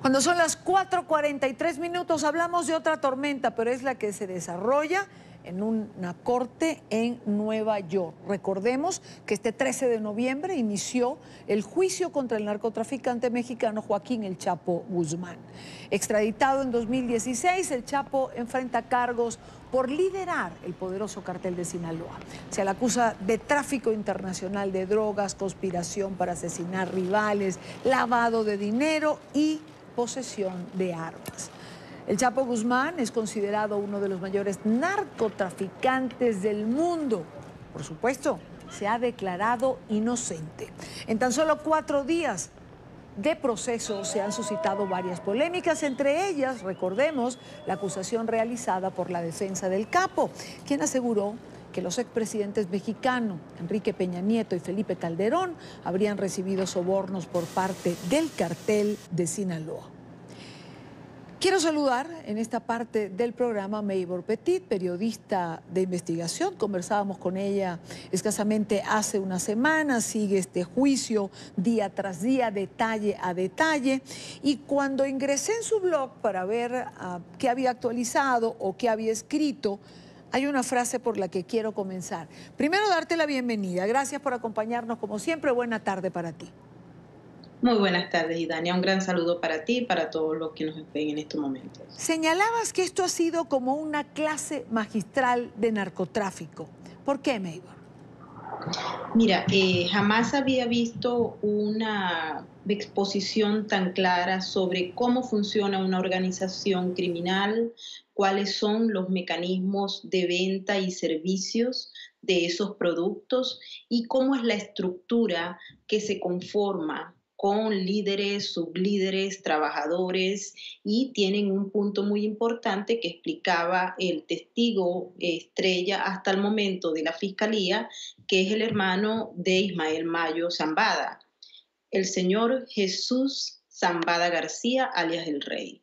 Cuando son las 4:43 hablamos de otra tormenta, pero es la que se desarrolla en una corte en Nueva York. Recordemos que este 13 de noviembre inició el juicio contra el narcotraficante mexicano Joaquín El Chapo Guzmán. Extraditado en 2016, El Chapo enfrenta cargos por liderar el poderoso cartel de Sinaloa. Se le acusa de tráfico internacional de drogas, conspiración para asesinar rivales, lavado de dinero y posesión de armas. El Chapo Guzmán es considerado uno de los mayores narcotraficantes del mundo. Por supuesto, se ha declarado inocente. En tan solo 4 días de proceso se han suscitado varias polémicas, entre ellas, recordemos, la acusación realizada por la defensa del capo, quien aseguró que los expresidentes mexicanos, Enrique Peña Nieto y Felipe Calderón, habrían recibido sobornos por parte del cartel de Sinaloa. Quiero saludar en esta parte del programa a Maybor Petit, periodista de investigación. Conversábamos con ella escasamente hace una semana, sigue este juicio día tras día, detalle a detalle. Y cuando ingresé en su blog para ver qué había actualizado o qué había escrito, hay una frase por la que quiero comenzar. Primero, darte la bienvenida. Gracias por acompañarnos como siempre. Buena tarde para ti. Muy buenas tardes, Idania. Un gran saludo para ti y para todos los que nos ven en estos momentos. Señalabas que esto ha sido como una clase magistral de narcotráfico. ¿Por qué, Maybor? Mira, jamás había visto una exposición tan clara sobre cómo funciona una organización criminal, cuáles son los mecanismos de venta y servicios de esos productos y cómo es la estructura que se conforma con líderes, sublíderes, trabajadores, y tienen un punto muy importante que explicaba el testigo estrella hasta el momento de la fiscalía, que es el hermano de Ismael Mayo Zambada, el señor Jesús Zambada García, alias el Rey.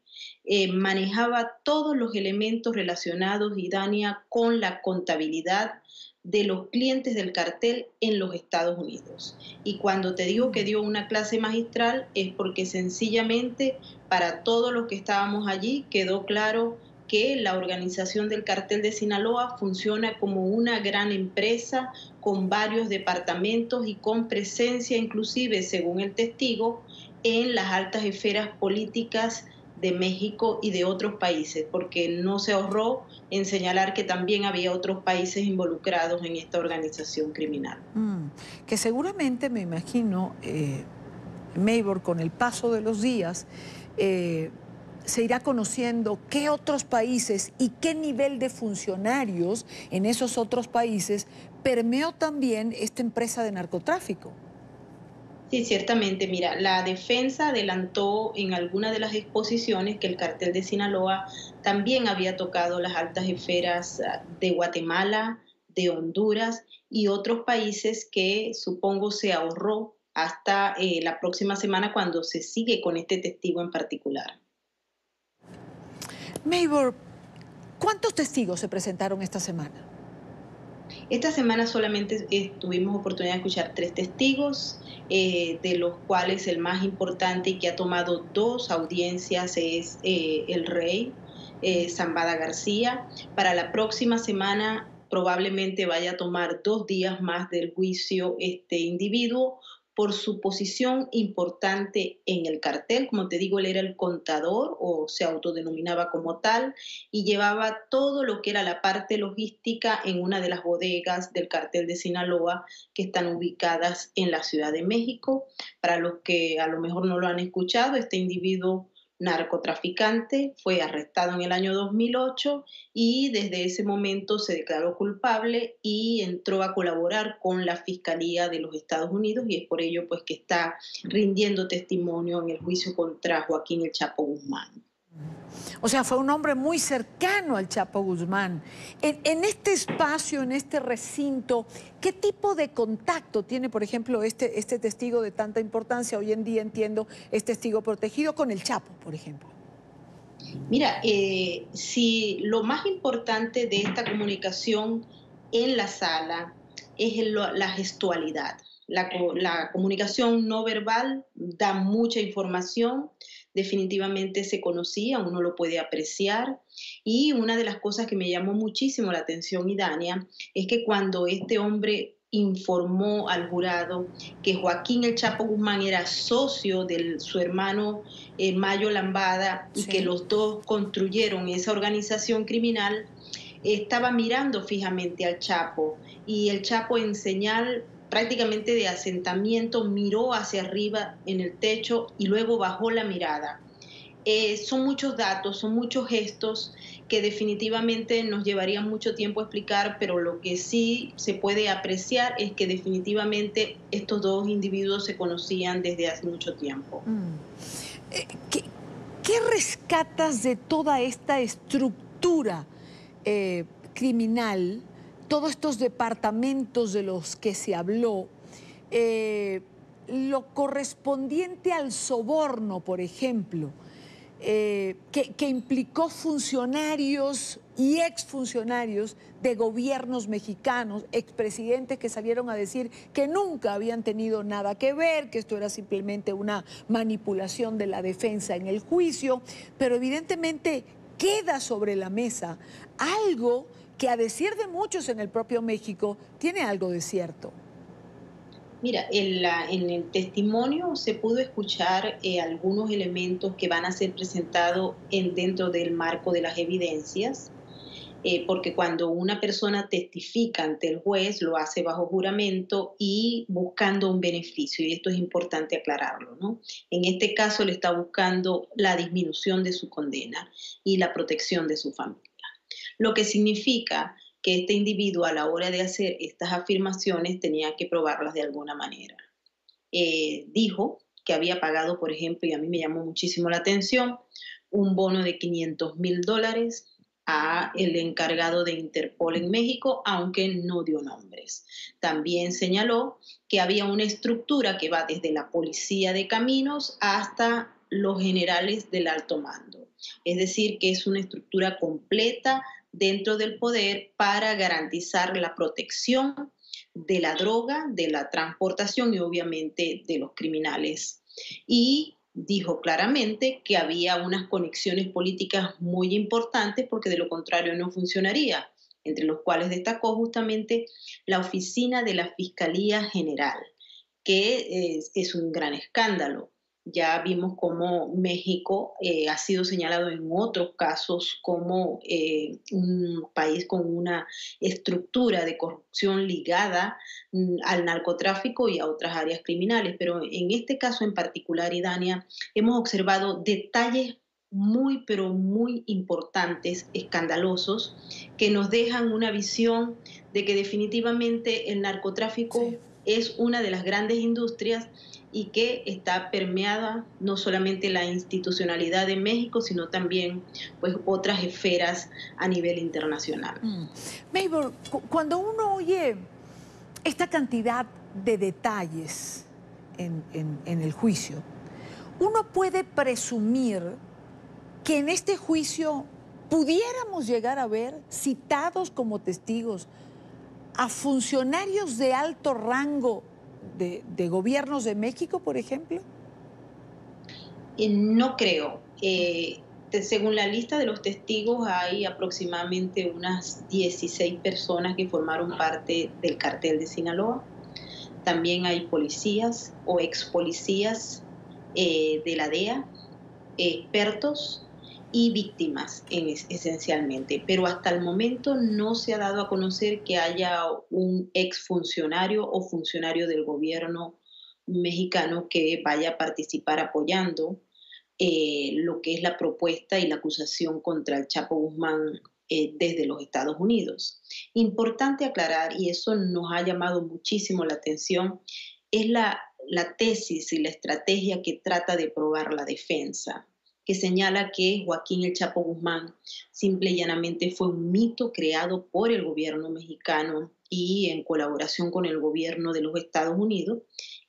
Manejaba todos los elementos relacionados, Idania, con la contabilidad de los clientes del cartel en los Estados Unidos. Y cuando te digo que dio una clase magistral es porque sencillamente para todos los que estábamos allí quedó claro que la organización del cartel de Sinaloa funciona como una gran empresa con varios departamentos y con presencia inclusive, según el testigo, en las altas esferas políticas de México y de otros países, porque no se ahorró en señalar que también había otros países involucrados en esta organización criminal. Que seguramente, me imagino, Maybor, con el paso de los días, se irá conociendo qué otros países y qué nivel de funcionarios en esos otros países permeó también esta empresa de narcotráfico. Sí, ciertamente. Mira, la defensa adelantó en alguna de las exposiciones que el cartel de Sinaloa también había tocado las altas esferas de Guatemala, de Honduras y otros países que supongo se ahorró hasta la próxima semana cuando se sigue con este testigo en particular. Maybor, ¿cuántos testigos se presentaron esta semana? Esta semana solamente tuvimos oportunidad de escuchar 3 testigos, de los cuales el más importante y que ha tomado 2 audiencias es el Rey, Zambada García. Para la próxima semana probablemente vaya a tomar 2 días más del juicio este individuo por su posición importante en el cartel. Como te digo, él era el contador o se autodenominaba como tal y llevaba todo lo que era la parte logística en una de las bodegas del cartel de Sinaloa que están ubicadas en la Ciudad de México. Para los que a lo mejor no lo han escuchado, este individuo narcotraficante fue arrestado en el año 2008 y desde ese momento se declaró culpable y entró a colaborar con la Fiscalía de los Estados Unidos, y es por ello pues que está rindiendo testimonio en el juicio contra Joaquín El Chapo Guzmán. O sea, fue un hombre muy cercano al Chapo Guzmán. En este espacio, en este recinto, ¿qué tipo de contacto tiene, por ejemplo, este testigo de tanta importancia? Hoy en día, entiendo, es testigo protegido con el Chapo, por ejemplo. Mira, si lo más importante de esta comunicación en la sala es la gestualidad. La comunicación no verbal da mucha información definitivamente se conocía, uno lo puede apreciar. Y una de las cosas que me llamó muchísimo la atención, Idania, es que cuando este hombre informó al jurado que Joaquín El Chapo Guzmán era socio de su hermano Mayo Lambada y que Sí. los dos construyeron esa organización criminal, estaba mirando fijamente al Chapo y el Chapo en señal prácticamente de asentamiento miró hacia arriba en el techo y luego bajó la mirada. Son muchos datos, son muchos gestos que definitivamente nos llevaría mucho tiempo explicar, pero lo que sí se puede apreciar es que definitivamente estos dos individuos se conocían desde hace mucho tiempo. Eh, ¿Qué, qué rescatas de toda esta estructura criminal, todos estos departamentos de los que se habló, eh, lo correspondiente al soborno, por ejemplo, que implicó funcionarios y exfuncionarios de gobiernos mexicanos, expresidentes que salieron a decir que nunca habían tenido nada que ver, que esto era simplemente una manipulación de la defensa en el juicio, pero evidentemente queda sobre la mesa algo que, a decir de muchos en el propio México, tiene algo de cierto. Mira, en el testimonio se pudo escuchar algunos elementos que van a ser presentados dentro del marco de las evidencias, porque cuando una persona testifica ante el juez lo hace bajo juramento y buscando un beneficio, y esto es importante aclararlo, ¿no? En este caso le está buscando la disminución de su condena y la protección de su familia. Lo que significa que este individuo a la hora de hacer estas afirmaciones tenía que probarlas de alguna manera. Dijo que había pagado, por ejemplo, y a mí me llamó muchísimo la atención, un bono de $500,000 a el encargado de Interpol en México, aunque no dio nombres. También señaló que había una estructura que va desde la policía de caminos hasta los generales del alto mando. Es decir, que es una estructura completa dentro del poder para garantizar la protección de la droga, de la transportación y obviamente de los criminales. Y dijo claramente que había unas conexiones políticas muy importantes porque de lo contrario no funcionaría, entre los cuales destacó justamente la oficina de la Fiscalía General, que es un gran escándalo. Ya vimos cómo México ha sido señalado en otros casos como un país con una estructura de corrupción ligada al narcotráfico y a otras áreas criminales. Pero en este caso en particular, Idania, hemos observado detalles muy, pero muy importantes, escandalosos, que nos dejan una visión de que definitivamente el Sí. narcotráfico es una de las grandes industrias y que está permeada no solamente la institucionalidad de México, sino también pues otras esferas a nivel internacional. Mabel, cuando uno oye esta cantidad de detalles en el juicio, uno puede presumir que en este juicio pudiéramos llegar a ver citados como testigos a funcionarios de alto rango de gobiernos de México, por ejemplo. No creo. Según la lista de los testigos, hay aproximadamente unas 16 personas que formaron parte del cartel de Sinaloa. También hay policías o ex policías de la DEA, expertos y víctimas esencialmente. Pero hasta el momento no se ha dado a conocer que haya un exfuncionario o funcionario del gobierno mexicano que vaya a participar apoyando lo que es la propuesta y la acusación contra el Chapo Guzmán desde los Estados Unidos. Importante aclarar, y eso nos ha llamado muchísimo la atención, es la tesis y la estrategia que trata de probar la defensa, que señala que Joaquín El Chapo Guzmán simple y llanamente fue un mito creado por el gobierno mexicano y en colaboración con el gobierno de los Estados Unidos,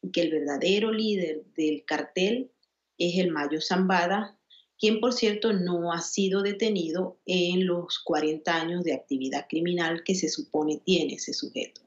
y que el verdadero líder del cartel es el Mayo Zambada, quien por cierto no ha sido detenido en los 40 años de actividad criminal que se supone tiene ese sujeto.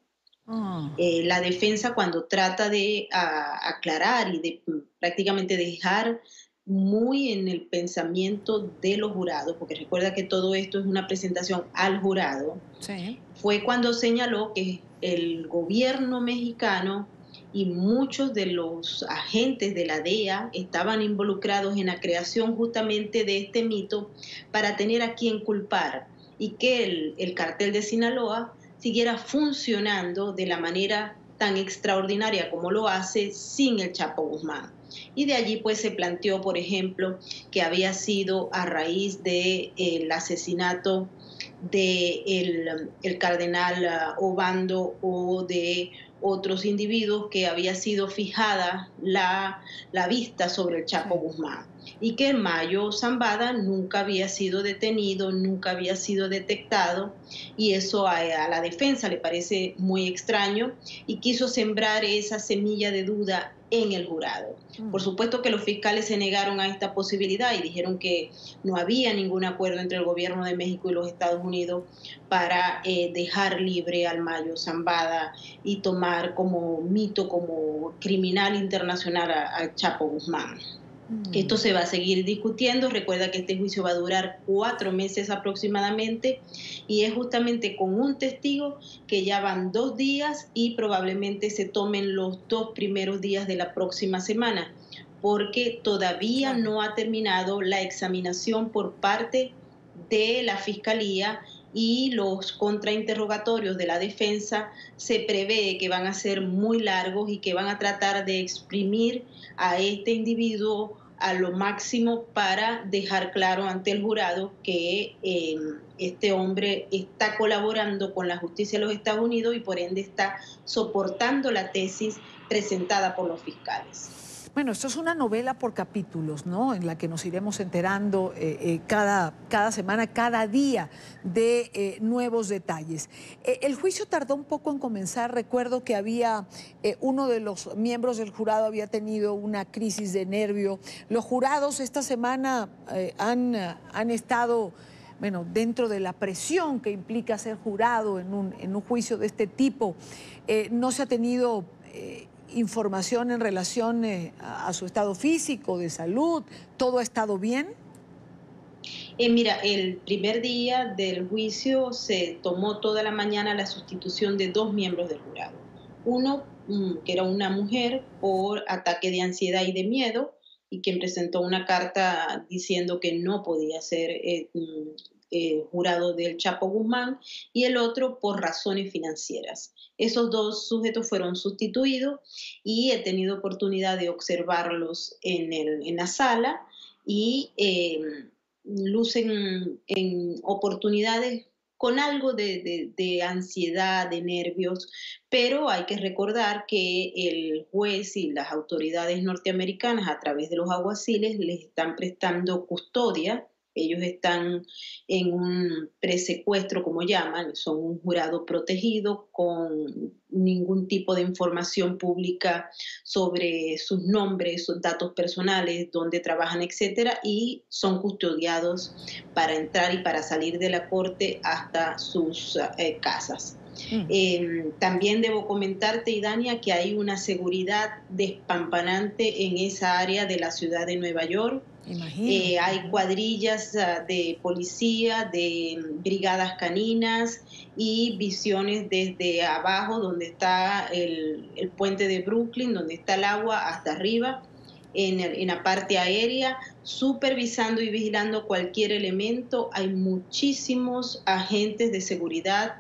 Ah. La defensa cuando trata de aclarar y de prácticamente dejar muy en el pensamiento de los jurados, porque recuerda que todo esto es una presentación al jurado, Sí. fue cuando señaló que el gobierno mexicano y muchos de los agentes de la DEA estaban involucrados en la creación justamente de este mito para tener a quien culpar y que el cartel de Sinaloa siguiera funcionando de la manera tan extraordinaria como lo hace sin el Chapo Guzmán. Y de allí pues se planteó, por ejemplo, que había sido a raíz del asesinato de el cardenal Obando o de otros individuos que había sido fijada la vista sobre el Chapo Sí. Guzmán y que Mayo Zambada nunca había sido detenido, nunca había sido detectado y eso a la defensa le parece muy extraño y quiso sembrar esa semilla de duda en el jurado. Por Mm. supuesto que los fiscales se negaron a esta posibilidad y dijeron que no había ningún acuerdo entre el gobierno de México y los Estados Unidos para dejar libre al Mayo Zambada y tomar como mito, como criminal internacional a Chapo Guzmán. Esto Mm. se va a seguir discutiendo. Recuerda que este juicio va a durar 4 meses aproximadamente y es justamente con un testigo que ya van 2 días y probablemente se tomen los 2 primeros días de la próxima semana porque todavía Claro. no ha terminado la examinación por parte de la Fiscalía y los contrainterrogatorios de la defensa se prevé que van a ser muy largos y que van a tratar de exprimir a este individuo a lo máximo para dejar claro ante el jurado que este hombre está colaborando con la justicia de los Estados Unidos y por ende está soportando la tesis presentada por los fiscales. Bueno, esto es una novela por capítulos, ¿no? En la que nos iremos enterando cada semana, cada día de nuevos detalles. El juicio tardó un poco en comenzar. Recuerdo que había uno de los miembros del jurado había tenido una crisis de nervio. Los jurados esta semana han estado, bueno, dentro de la presión que implica ser jurado en un juicio de este tipo. No se ha tenido información en relación a su estado físico, de salud. ¿Todo ha estado bien? Mira, el primer día del juicio se tomó toda la mañana la sustitución de 2 miembros del jurado. Uno, que era una mujer por ataque de ansiedad y de miedo, y quien presentó una carta diciendo que no podía ser jurado del Chapo Guzmán, y el otro por razones financieras. Esos dos sujetos fueron sustituidos y he tenido oportunidad de observarlos en la sala y lucen en oportunidades con algo de ansiedad, de nervios, pero hay que recordar que el juez y las autoridades norteamericanas a través de los alguaciles les están prestando custodia. Ellos están en un presecuestro, como llaman, son un jurado protegido con ningún tipo de información pública sobre sus nombres, sus datos personales, dónde trabajan, etcétera, y son custodiados para entrar y para salir de la corte hasta sus casas. Mm. También debo comentarte, Idania, que hay una seguridad despampanante en esa área de la ciudad de Nueva York. Imagino. Hay cuadrillas de policía, de brigadas caninas y visiones desde abajo, donde está el puente de Brooklyn, donde está el agua, hasta arriba, en la parte aérea, supervisando y vigilando cualquier elemento. Hay muchísimos agentes de seguridad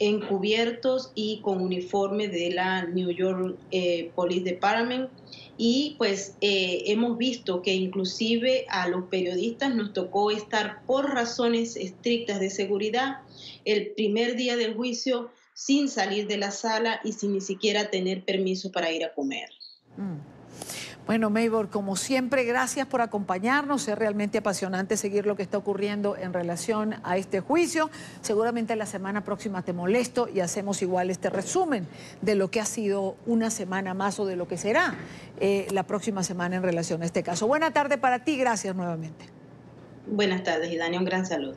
encubiertos y con uniforme de la New York Police Department y pues hemos visto que inclusive a los periodistas nos tocó estar por razones estrictas de seguridad el primer día del juicio sin salir de la sala y sin ni siquiera tener permiso para ir a comer. Mm. Bueno, Maybor, como siempre, gracias por acompañarnos. Es realmente apasionante seguir lo que está ocurriendo en relación a este juicio. Seguramente la semana próxima te molesto y hacemos igual este resumen de lo que ha sido una semana más o de lo que será la próxima semana en relación a este caso. Buena tarde para ti, gracias nuevamente. Buenas tardes, y Dani, un gran saludo.